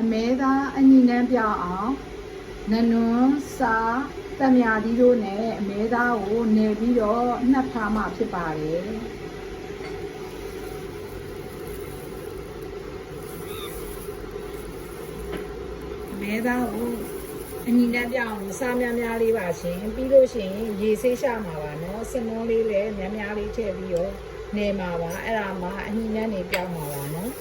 အမဲသားအညီနှမ်းပြောင်းအောင်နနွန်းစားတမြာဒီတို့နဲ့အမဲသားကိုနေပြီးတော့နှပ်ထားမှဖြစ်ပါတယ်အမဲသားကိုအညီနှမ်းပြောင်းအောင်စားများများလေးပါရှင်ပြီးလို့ရှိရင်ရေဆေးရှာမှာပါနော်စနွန်းလေးလည်းများများလေးထည့်ပြီးတော့နေမှာပါအဲ့ဒါမှအညီနှမ်းနေပြောင်းမှာပါနော်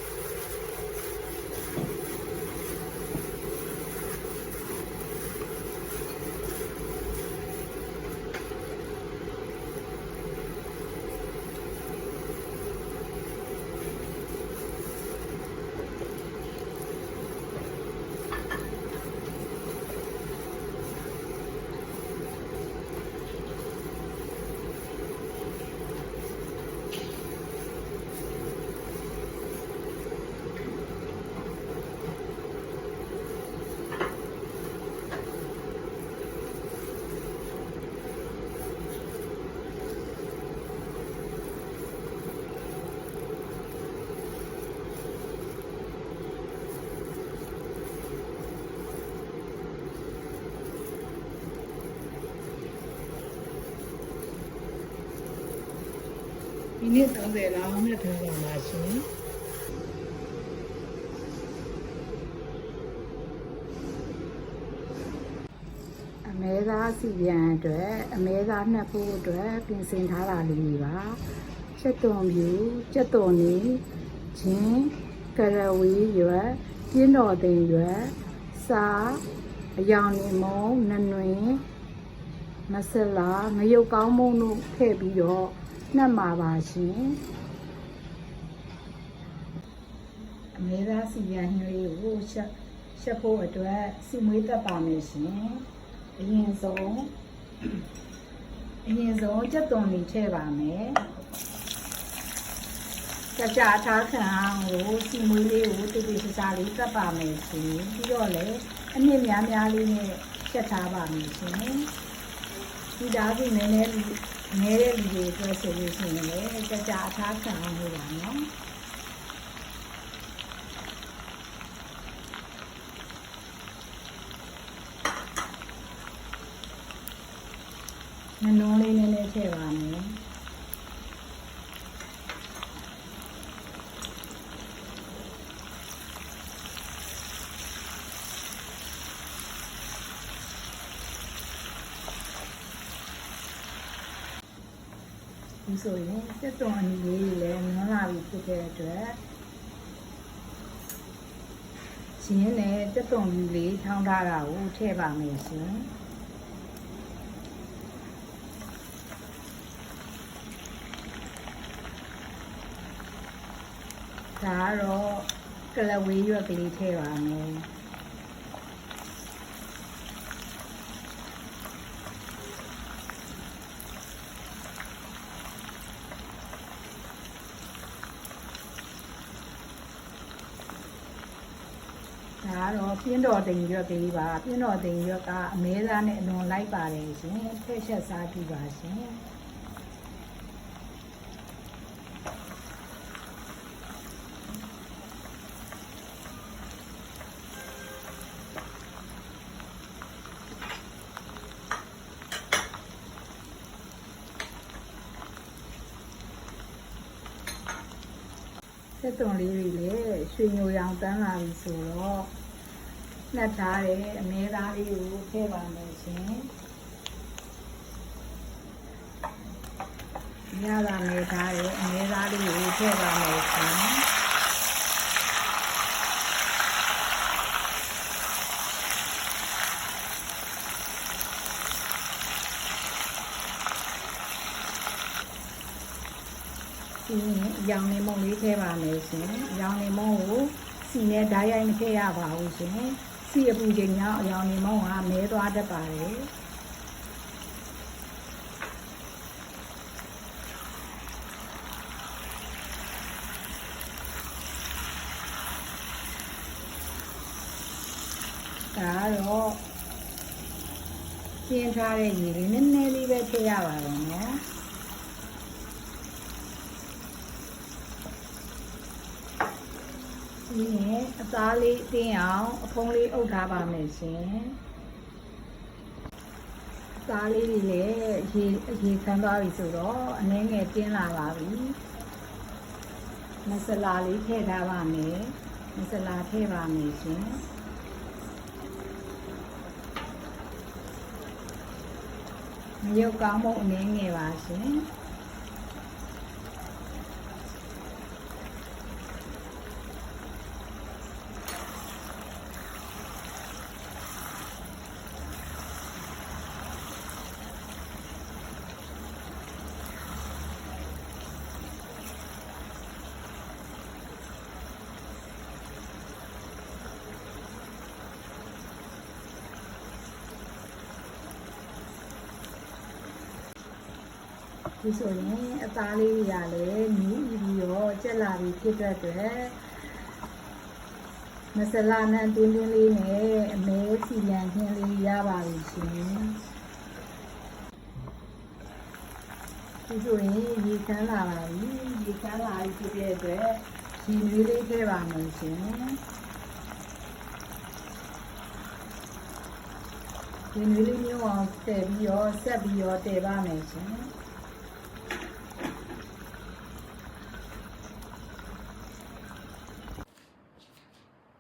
ဒီနေ့30လောက်နဲ့ထားပါမှာရှင်အမဲသားစီပြန်အတွက်အမဲသားနှက်ဖို့အတွက်ပြင်ဆင်ထားတာလေးတွေပါချက်သွန်ပြူချက်သွန်နေချင်းကရဝီရွက်ပြင်းတော်သိမ်ရွက်စားအယောင်နေမုံနနွင်မဆလာငရုတ်ကောင်းမုံတို့ထည့်ပြီးတော့နှက်မှာပါရှင်အမဲသားစီပြန်နှလေးကိုချက်ဖို့အတွက်စီမွေးတက်ပါမယ်ရှင်အရင်ဆုံးချက်သွန်လေးထည့်ပါမယ်ကြာထားခံအောင်ကိုစီမွေးလေးကိုတိတိကျကျလေးတက်ပါမယ်ရှင်ပြီးတော့လည်းအနည်းများများလေးနဲ့ချက်ထားပါမယ်ရှင်ဒီသားစီနည်းနည်းနေတဲ့လူတွေအတွက်ဆိုလို့ရှိရင်လည်းကြာထားခံအောင်လို့ပါနော်နုံလေးနည်းနည်းထည့်ပါမယ်ဒီဆိုရင်တက်သွန်အနီလေးလည်းနွမ်းလာပြီဖြစ်တဲ့အတွက်ချင်းနဲ့တက်သွန်မြူလေးထောင်းထားတာကိုထည့်ပါမယ်ရှင်ဒါကတော့ကလဝေးရွက်ကလေးထည့်ပါမယ်ဒါကတော့ပြင်းတော်တိမ်ရွက်ကလေးပါပြင်းတော်တိမ်ရွက်ကအမဲသားနဲ့အလွန်လိုက်ပါတယ်ရှင်ထည့်ချက်စားကြည့်ပါရှင်ချက်သွန်လေးတွေလည်းရွှေညိုရောင်တန်းလာပြီဆိုတော့နှက်ထားတဲ့အမဲသားလေးကိုထည့်ပါမယ်ရှင်ညလာမဲထားတဲ့အမဲသားလေးကိုထည့်ပါမယ်ရှင်ဒီရောင်နေမုံလေးထည့်ပါမယ်ရှင်ရောင်နေမုံကိုစီနဲ့ဓာတ်ရိုက်မထည့်ရပါဘူးရှင်စီအပူချိန်ကြောင့်ရောင်နေမုံကမဲသွားတတ်ပါတယ်ဒါကတော့ကျင်းထားတဲ့ရေလေးနည်းနည်းလေးပဲထည့်ရပါတယ်နော် ပြီးရင်အသားလေးတင်းအောင်အဖုံးလေးအုပ်ထားပါမယ်ရှင်အသားလေးတွေလည်းရေခမ်းသွားပြီဆိုတော့အနည်းငယ်တင်းလာပါပြီမဆလာလေးထည့်ထားပါမယ်မဆလာထည့်ပါမယ်ရှင်မရုပ်ကောင်းမှုအနည်းငယ်ပါရှင်ဒီဆိုရင်အသားလေးတွေကလည်းနီးပြီးတော့ကြက်လာပြီးဖြစ်တဲ့အတွက်မဆလာနဲ့တင်းတင်းလေးနဲ့အမဲစီရန်ခင်းလေးရပါပြီရှင်ဒီဆိုရင်ရေခမ်းလာပါပြီရေခမ်းလာပြီးဖြစ်တဲ့အတွက်ရေနွေးလေးထည့်ပါမယ်ရှင်ရေနွေးလေးမျိုးအောင်တည်ပြီးတော့ဆက်ပြီးတော့တည်ပါမယ်ရှင်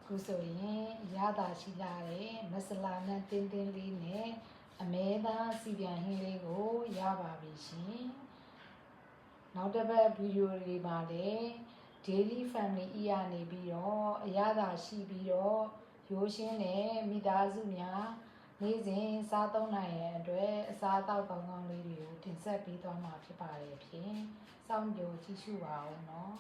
ခုဆိုရင်ရတာရှိလာတဲ့မဆလာနဲ့တင်းတင်းလေးနဲ့အမဲသားစီပြန်ဟင်းလေးကိုရပါပြီရှင်နောက်တစ်ပတ်ဗီဒီယိုတွေမှာလည်း daily family ရနေပြီးတော့အရသာရှိပြီးတော့ရိုးရှင်းတဲ့မိသားစုများနေ့စဉ်စားသုံးနိုင်ရန်အတွက်အစားအသောက်ကောင်းကောင်းလေးတွေကိုတင်ဆက်ပေးသွားမှာဖြစ်ပါတယ်ဖြင့်စောင့်ကြိုကြည့်ရှုပါဦးနော်